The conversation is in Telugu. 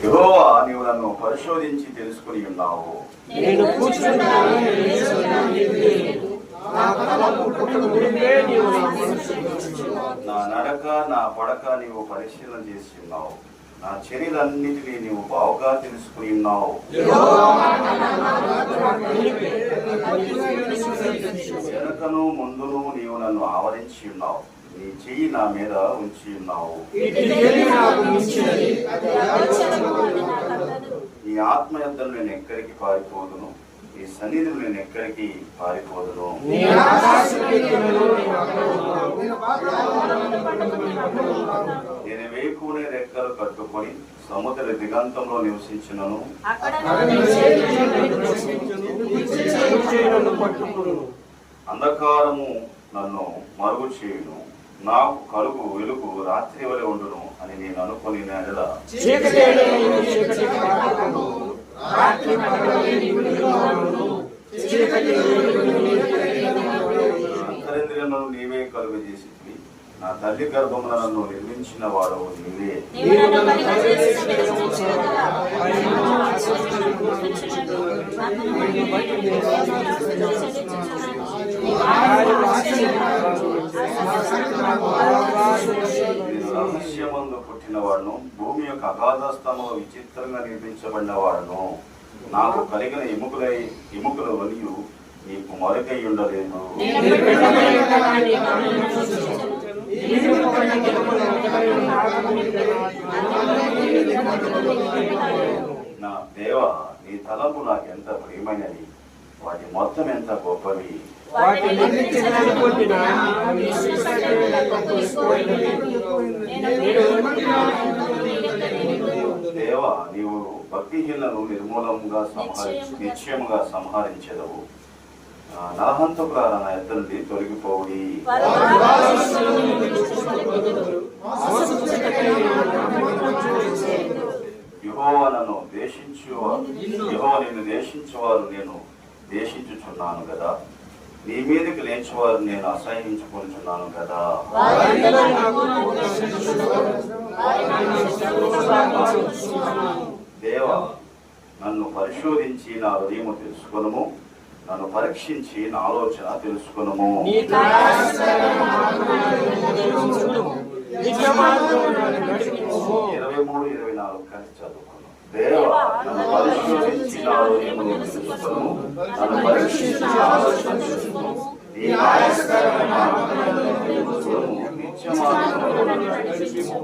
యెహోవా నీవు నన్ను పరిశోధించి తెలుసుకుని ఉన్నావు. నా నడక నా పడక నీవు పరిశీలన చేసి ఉన్నావు. నా చర్యలన్నిటినీ నీవు బావుగా తెలుసుకుని ఉన్నావు. వెనకను ముందును నీవు నన్ను ఆవరించి ఉన్నావు. నీ చెయ్యి నా మీద ఉంచి ఉన్నావు. నీ ఆత్మ యొద్దను నేను ఎక్కడికి పారిపోదును, నీ సన్నిధిని నేను ఎక్కడికి పారిపోదును. నేను వేకునే రెక్కలు కట్టుకొని సముద్ర దిగంతంలో నివసించినను, అంధకారము నన్ను మరుగు చేయును, నాకు కలుగు వెలుగు రాత్రి వలె ఉండును అని నేను అనుకుని నెల అంతరింద్రియములను నీవే కలుగు చేసి నా తల్లి గర్భమున నన్ను నిర్మించిన వాడవు నీవే. రహస్యమందు పుట్టిన వాడును, భూమి యొక్క అగాధస్థములో విచిత్రంగా నిర్మించబడిన వాడును. నాకు కలిగిన ఎముకలు వలియు నీకు మరొకై ఉండలేదు. నా దేవ, నీ తలంపు నాకు ఎంత ప్రియమైనది, వాటి మొత్తం ఎంత గొప్పవి. దేవా, నీవు భక్తిహీనులను నిశ్చయముగా సంహరించెదవు. నరహంతకులారా నా యొద్ద నుండి తొలగిపోవుడి. యెహోవా నిన్ను దేశించువారు నేను దేశించుచున్నాను కదా, నీ మీదకి లేచేవారు నేను అసహించుకుంటున్నాను కదా. దేవా, నన్ను పరిశోధించి నా హృదయము తెలుసుకొనుము, నన్ను పరీక్షించి నా ఆలోచన తెలుసుకొనుము. 23-24 కలిసి చదువుకున్నాం. దేవా, నన్ను పరిశోధించి నా హృదయము తెలుసుకొనుము, నన్ను పరీక్షించి నా ఆలోచన తెలుసుకొనుము. నీ న్యాయస్థానమున నిత్యమార్గములో నన్ను నడిపించుము.